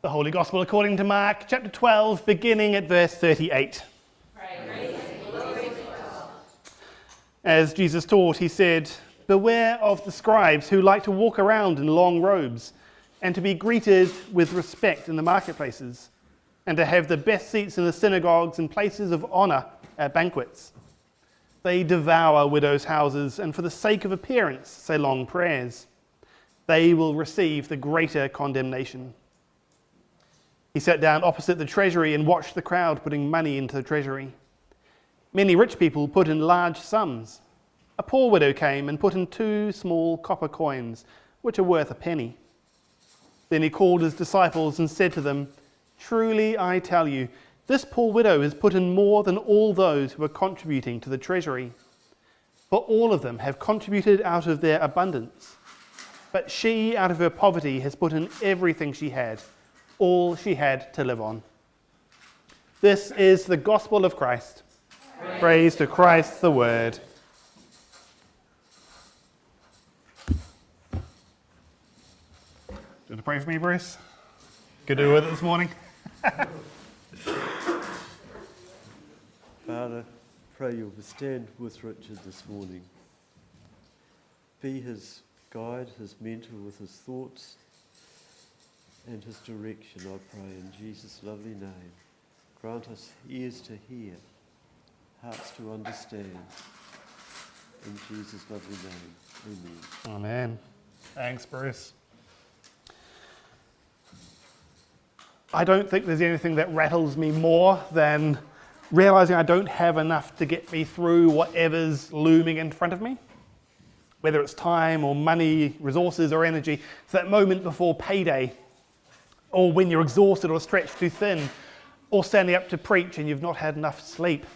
The Holy Gospel according to Mark, chapter 12, beginning at verse 38. As Jesus taught, he said, "Beware of the scribes who like to walk around in long robes, and to be greeted with respect in the marketplaces, and to have the best seats in the synagogues and places of honour at banquets. They devour widows' houses, and for the sake of appearance say long prayers. They will receive the greater condemnation." He sat down opposite the treasury and watched the crowd putting money into the treasury. Many rich people put in large sums. A poor widow came and put in 2 small copper coins, which are worth a penny. Then he called his disciples and said to them, "Truly I tell you, this poor widow has put in more than all those who are contributing to the treasury. For all of them have contributed out of their abundance. But she, out of her poverty, has put in everything she had, all she had to live on." This is the gospel of Christ. Praise to Christ the Word. Do you want to pray for me, Bruce? Good to do with it this morning. Father, pray you'll stand with Richard this morning. Be his guide, his mentor with his thoughts and his direction, I pray in Jesus' lovely name. Grant us ears to hear, hearts to understand. In Jesus' lovely name, amen. Amen. Thanks, Bruce. I don't think there's anything that rattles me more than realising I don't have enough to get me through whatever's looming in front of me. Whether it's time or money, resources or energy, it's that moment before payday, or when you're exhausted or stretched too thin, or standing up to preach and you've not had enough sleep.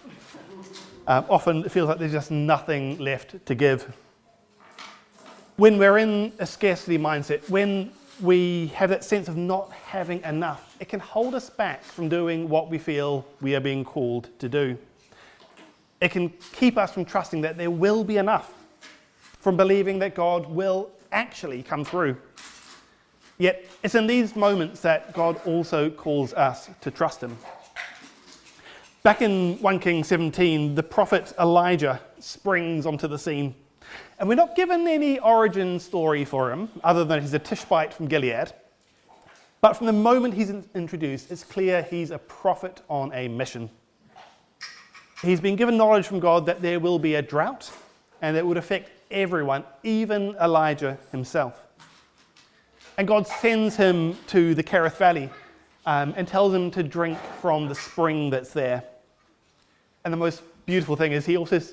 Often it feels like there's just nothing left to give. When we're in a scarcity mindset, when we have that sense of not having enough, it can hold us back from doing what we feel we are being called to do. It can keep us from trusting that there will be enough, from believing that God will actually come through. Yet it's in these moments that God also calls us to trust him. Back in 1 Kings 17, the prophet Elijah springs onto the scene. And we're not given any origin story for him, other than he's a Tishbite from Gilead. But from the moment he's introduced, it's clear he's a prophet on a mission. He's been given knowledge from God that there will be a drought, and it would affect everyone, even Elijah himself. And God sends him to the Kerith Valley and tells him to drink from the spring that's there. And the most beautiful thing is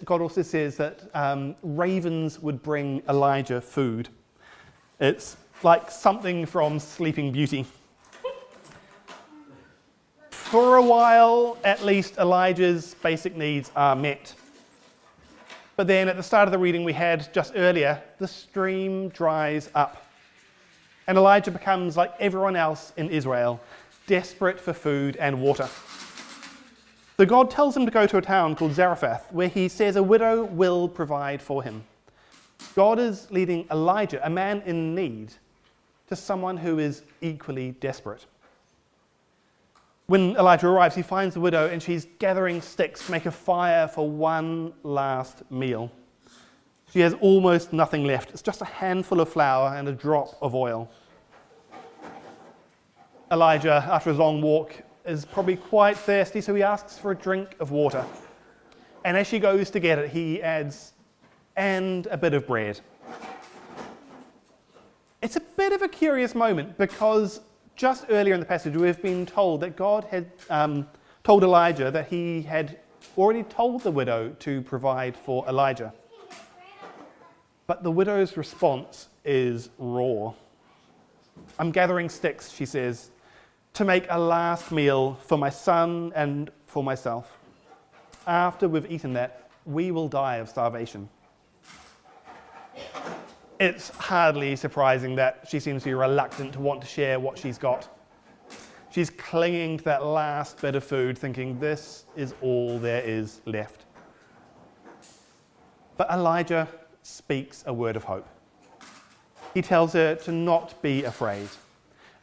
God also says that ravens would bring Elijah food. It's like something from Sleeping Beauty. For a while, at least, Elijah's basic needs are met. But then at the start of the reading we had just earlier, the stream dries up. And Elijah becomes like everyone else in Israel, desperate for food and water. So God tells him to go to a town called Zarephath, where he says a widow will provide for him. God is leading Elijah, a man in need, to someone who is equally desperate. When Elijah arrives, he finds the widow and she's gathering sticks to make a fire for one last meal. She has almost nothing left. It's just a handful of flour and a drop of oil. Elijah, after his long walk, is probably quite thirsty, so he asks for a drink of water. And as she goes to get it, he adds, "and a bit of bread." It's a bit of a curious moment because just earlier in the passage we've been told that God had told Elijah that he had already told the widow to provide for Elijah. But the widow's response is raw. "I'm gathering sticks," she says, "to make a last meal for my son and for myself. After we've eaten that, we will die of starvation." It's hardly surprising that she seems to be reluctant to want to share what she's got. She's clinging to that last bit of food, thinking this is all there is left. But Elijah speaks a word of hope. He tells her to not be afraid.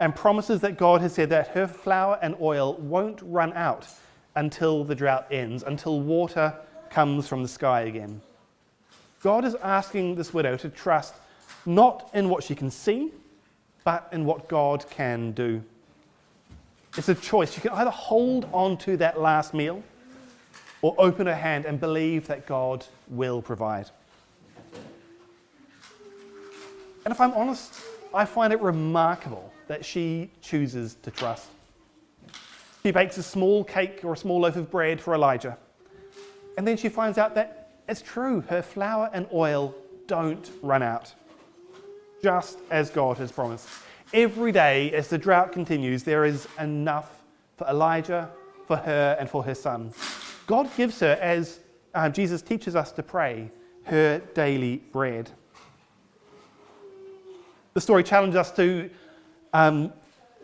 and promises that God has said that her flour and oil won't run out until the drought ends, until water comes from the sky again. God is asking this widow to trust not in what she can see, but in what God can do. It's a choice. She can either hold on to that last meal or open her hand and believe that God will provide. And if I'm honest, I find it remarkable that she chooses to trust. She bakes a small cake or a small loaf of bread for Elijah. And then she finds out that it's true. Her flour and oil don't run out, just as God has promised. Every day, as the drought continues, there is enough for Elijah, for her, and for her son. God gives her, as Jesus teaches us to pray, her daily bread. The story challenges us to,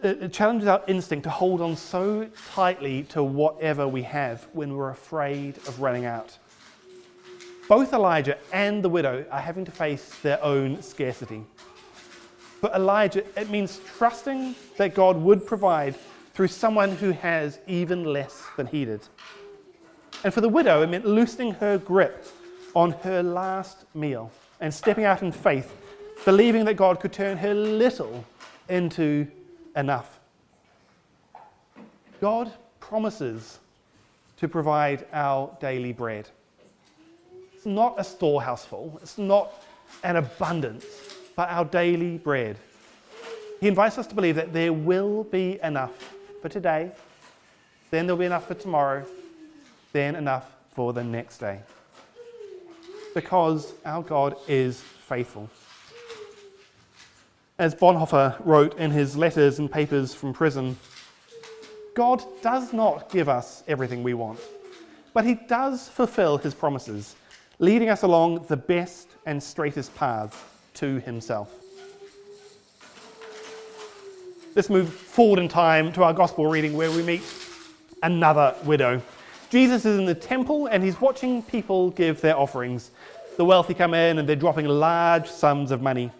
it challenges our instinct to hold on so tightly to whatever we have when we're afraid of running out. Both Elijah and the widow are having to face their own scarcity. For Elijah, it means trusting that God would provide through someone who has even less than he did. And for the widow, it meant loosening her grip on her last meal and stepping out in faith, believing that God could turn her little into enough. God promises to provide our daily bread. It's not a storehouse full, it's not an abundance, but our daily bread. He invites us to believe that there will be enough for today, then there'll be enough for tomorrow, then enough for the next day. Because our God is faithful. As Bonhoeffer wrote in his letters and papers from prison, God does not give us everything we want, but he does fulfill his promises, leading us along the best and straightest paths to himself. Let's move forward in time to our gospel reading where we meet another widow. Jesus is in the temple and he's watching people give their offerings. The wealthy come in and they're dropping large sums of money.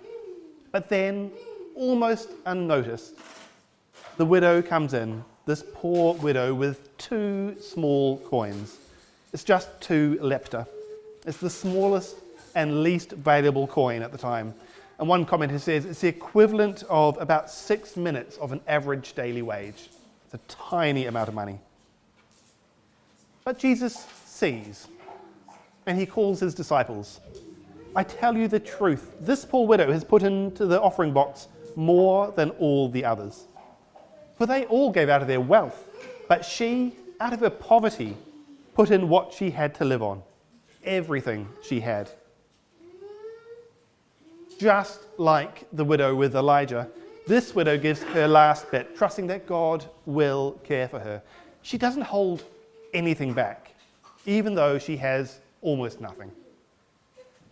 But then, almost unnoticed, the widow comes in, this poor widow with 2 small coins. It's just 2 lepta. It's the smallest and least valuable coin at the time. And one commentator says it's the equivalent of about 6 minutes of an average daily wage. It's a tiny amount of money. But Jesus sees, and he calls his disciples. I tell you the truth, this poor widow has put into the offering box more than all the others. For they all gave out of their wealth, but she, out of her poverty, put in what she had to live on, everything she had. Just like the widow with Elijah, this widow gives her last bit, trusting that God will care for her. She doesn't hold anything back, even though she has almost nothing.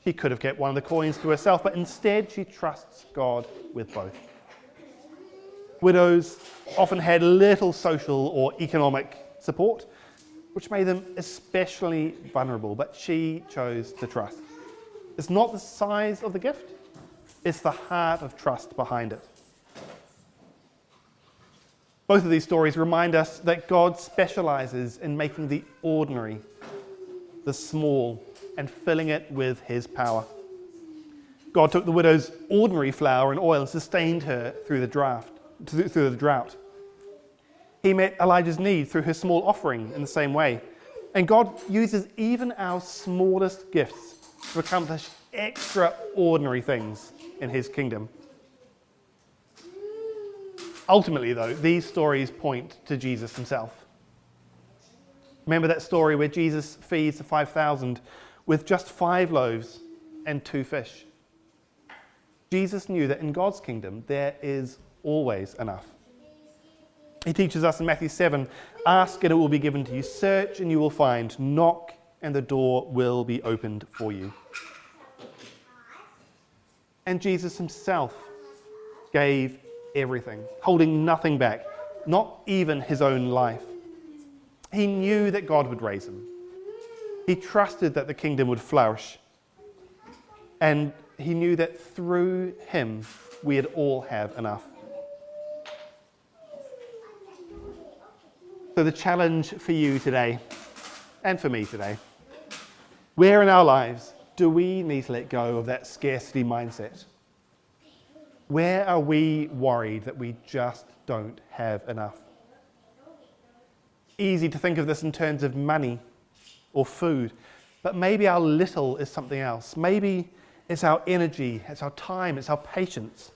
She could have kept one of the coins to herself, but instead she trusts God with both. Widows often had little social or economic support, which made them especially vulnerable, but she chose to trust. It's not the size of the gift, it's the heart of trust behind it. Both of these stories remind us that God specializes in making the ordinary, the small, and filling it with his power. God took the widow's ordinary flour and oil and sustained her through the drought. He met Elijah's need through her small offering in the same way. And God uses even our smallest gifts to accomplish extraordinary things in his kingdom. Ultimately, though, these stories point to Jesus himself. Remember that story where Jesus feeds the 5,000 with just 5 loaves and 2 fish. Jesus knew that in God's kingdom there is always enough. He teaches us in Matthew 7, ask and it will be given to you, search and you will find, knock and the door will be opened for you. And Jesus himself gave everything, holding nothing back, not even his own life. He knew that God would raise him. He trusted that the kingdom would flourish. And he knew that through him, we'd all have enough. So the challenge for you today, and for me today, where in our lives do we need to let go of that scarcity mindset? Where are we worried that we just don't have enough? Easy to think of this in terms of money or food, but maybe our little is something else. Maybe it's our energy, it's our time, it's our patience.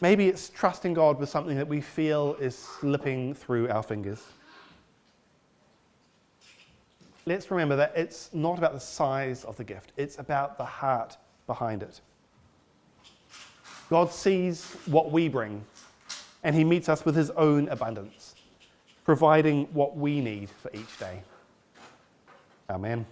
Maybe it's trusting God with something that we feel is slipping through our fingers. Let's remember that it's not about the size of the gift, it's about the heart behind it. God sees what we bring, and he meets us with his own abundance, providing what we need for each day. Amen.